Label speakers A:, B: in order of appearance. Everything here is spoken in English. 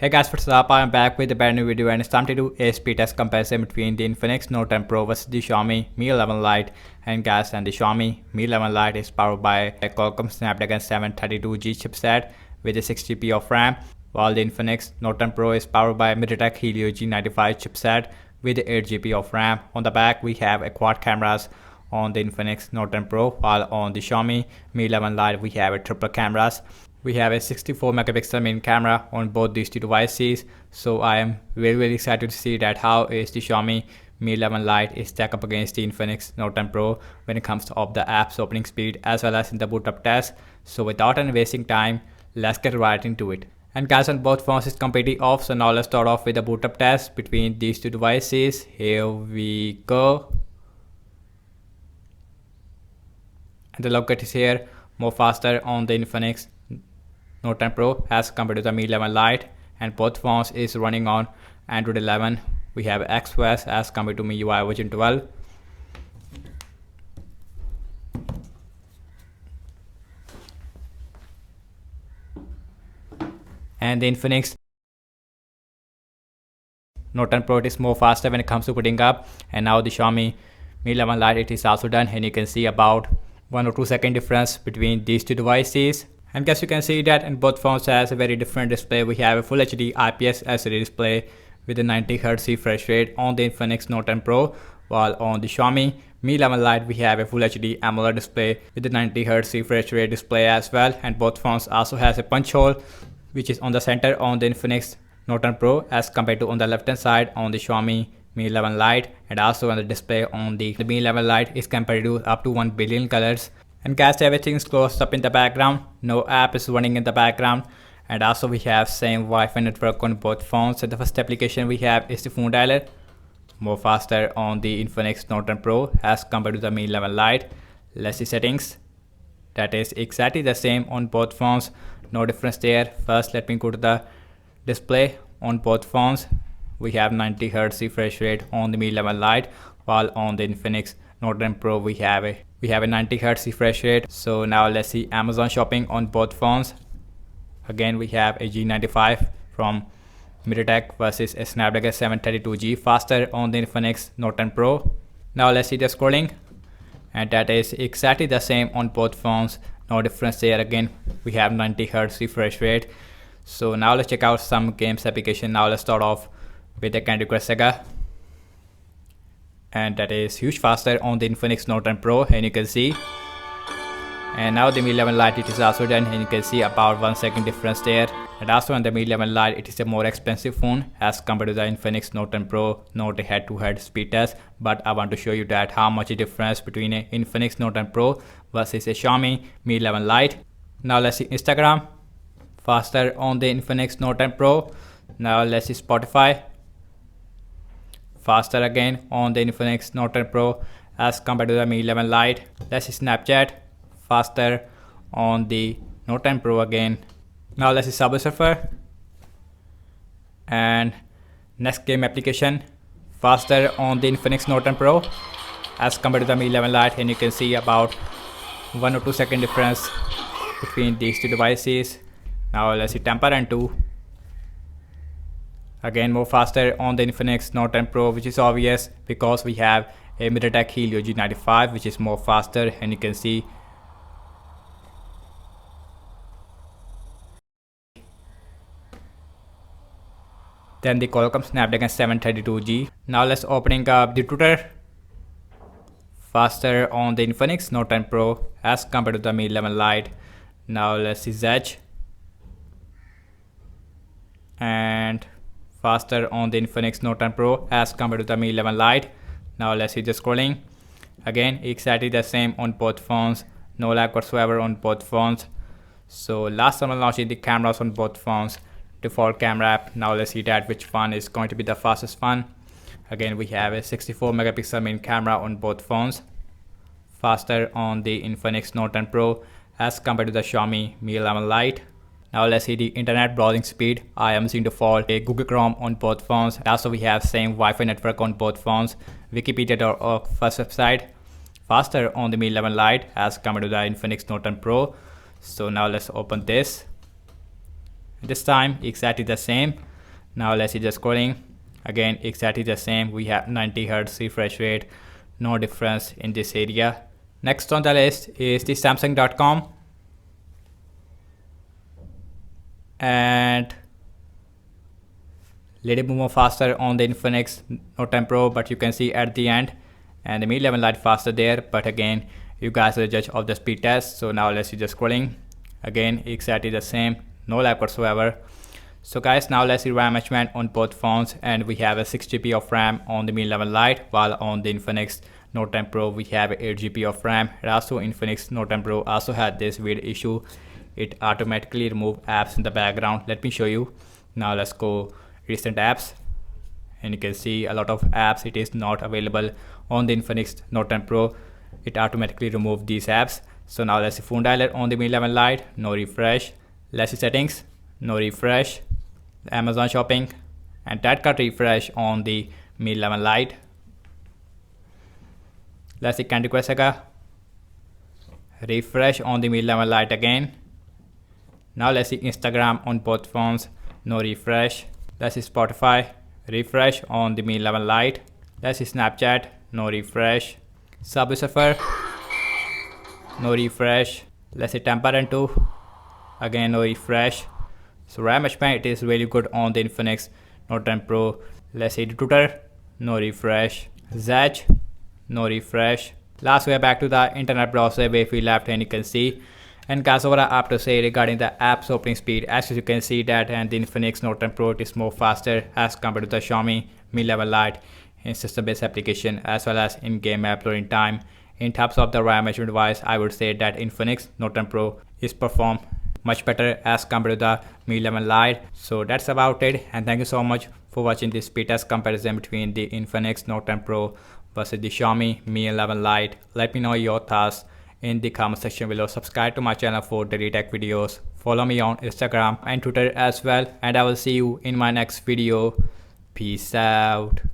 A: Hey guys, what's up? I'm back with a brand new video and it's time to do a speed test comparison between the Infinix Note 10 Pro versus the Xiaomi Mi 11 Lite. And guys, the Xiaomi Mi 11 Lite is powered by a Qualcomm Snapdragon 732G chipset with a 6GB of RAM, while the Infinix Note 10 Pro is powered by a MediaTek Helio G95 chipset with 8GB of RAM. On the back, we have a quad cameras on the Infinix Note 10 Pro, while on the Xiaomi Mi 11 Lite we have a triple cameras. We have a 64 megapixel main camera on both these two devices, so I am very excited to see that how is the Xiaomi Mi 11 Lite is stack up against the Infinix Note 10 Pro when it comes to the app's opening speed as well as in the Bootup Test. So without any wasting time, let's get right into it. And guys, on both phones is completely off, so now let's start off with the Bootup Test between these two devices. Here we go. And the login is here, more faster on the Infinix Note 10 Pro as compared to the Mi 11 Lite, and both phones is running on Android 11. We have XOS as compared to MIUI version 12. And the Infinix Note 10 Pro is more faster when it comes to putting up, and now the Xiaomi Mi 11 Lite it is also done, and you can see about 1 or 2 second difference between these two devices. And guys, you can see that in both phones has a very different display. We have a full HD IPS LCD display with a 90Hz refresh rate on the Infinix Note 10 Pro, while on the Xiaomi Mi 11 Lite we have a full HD AMOLED display with a 90Hz refresh rate display as well. And both phones also has a punch hole which is on the center on the Infinix Note 10 Pro as compared to on the left hand side on the Xiaomi Mi 11 Lite, and also on the display on the Mi 11 Lite is compared to up to 1 billion colors. And guys, everything is closed up in the background, no app is running in the background, and also we have same Wi-Fi network on both phones. So the first application we have is the phone dialer, more faster on the Infinix Note 10 Pro as compared to the Mi 11 Lite. Let's see settings, that is exactly the same on both phones, no difference there. First let me go to the display on both phones. We have 90Hz refresh rate on the Mi 11 Lite, while on the Infinix Note 10 Pro we have a 90Hz refresh rate. So now let's see Amazon shopping on both phones. Again, we have a G95 from MediaTek versus a Snapdragon 732G faster on the Infinix Note 10 Pro. Now let's see the scrolling, and that is exactly the same on both phones, no difference there. Again, we have 90Hz refresh rate. So now let's check out some games application. Now let's start off with the Candy Crush Saga, and that is huge faster on the Infinix Note 10 Pro, and you can see. And now the Mi 11 Lite it is also done, and you can see about 1 second difference there. And also on the Mi 11 Lite it is a more expensive phone as compared to the Infinix Note 10 Pro. Not a head-to-head speed test, but I want to show you that how much a difference between a Infinix Note 10 Pro versus a Xiaomi Mi 11 Lite. Now let's see Instagram, faster on the Infinix Note 10 Pro. Now let's see Spotify, faster again on the Infinix Note 10 Pro as compared to the Mi 11 Lite. Let's see Snapchat, faster on the Note 10 Pro again. Now let's see Subway Surfer, and next game application, faster on the Infinix Note 10 Pro as compared to the Mi 11 Lite, and you can see about 1 or 2 second difference between these two devices. Now let's see Temper Run 2, again more faster on the Infinix Note 10 Pro, which is obvious because we have a MediaTek Helio G95 which is more faster, and you can see. Then the Qualcomm Snapdragon 732G. Now let's opening up the Twitter, faster on the Infinix Note 10 Pro as compared to the Mi 11 Lite. Now let's see Zedge, and faster on the Infinix Note 10 Pro as compared to the Mi 11 Lite. Now let's see the scrolling, again exactly the same on both phones, no lag whatsoever on both phones. So last time I'm launching the cameras on both phones, default camera app. Now let's see that which one is going to be the fastest one. Again, we have a 64 megapixel main camera on both phones, faster on the Infinix Note 10 Pro as compared to the Xiaomi Mi 11 Lite. Now let's see the internet browsing speed. I am using default a Google Chrome on both phones. Also we have same Wi-Fi network on both phones. Wikipedia.org first website, faster on the Mi 11 Lite as compared to the Infinix Note 10 Pro. So now let's open this. This time exactly the same. Now let's see just scrolling. Again, exactly the same. We have 90 Hz refresh rate. No difference in this area. Next on the list is the Samsung.com. And little bit more faster on the Infinix Note 10 Pro, but you can see at the end, and the Mi 11 Lite faster there. But again, you guys are the judge of the speed test. So now let's see just scrolling. Again, exactly the same, no lag whatsoever. So guys, now let's see RAM management on both phones, and we have a 6GB of RAM on the Mi 11 Lite, while on the Infinix Note 10 Pro we have 8GB of RAM. And also Infinix Note 10 Pro also had this weird issue. It automatically removes apps in the background. Let me show you. Now let's go recent apps, and you can see a lot of apps it is not available on the Infinix Note 10 Pro. It automatically removes these apps. So now let's see phone dialer on the Mi 11 Lite, no refresh. Let's see settings, no refresh. Amazon shopping, and that got refresh on the Mi 11 Lite. Let's see Candy Crush Saga, refresh on the Mi 11 Lite again. Now let's see Instagram on both phones, no refresh. Let's see Spotify, refresh on the Mi 11 Lite. Let's see Snapchat, no refresh. Subway Surfer, no refresh. Let's see Temple 2, again no refresh. So RAM management, it is really good on the Infinix Note 10 Pro. Let's see Twitter, no refresh. Zedge, no refresh. Last we are back to the internet browser where we left, and you can see. And guys, what I have to say regarding the apps opening speed, as you can see that and the Infinix Note 10 Pro, it is more faster as compared to the Xiaomi Mi 11 Lite in system-based application as well as in-game app loading time. In terms of the RAM management device, I would say that Infinix Note 10 Pro is perform much better as compared to the Mi 11 Lite. So that's about it, and thank you so much for watching this speed test comparison between the Infinix Note 10 Pro versus the Xiaomi Mi 11 Lite. Let me know your thoughts in the comment section below. Subscribe to my channel for daily tech videos. Follow me on Instagram and Twitter as well, and I will see you in my next video. Peace out.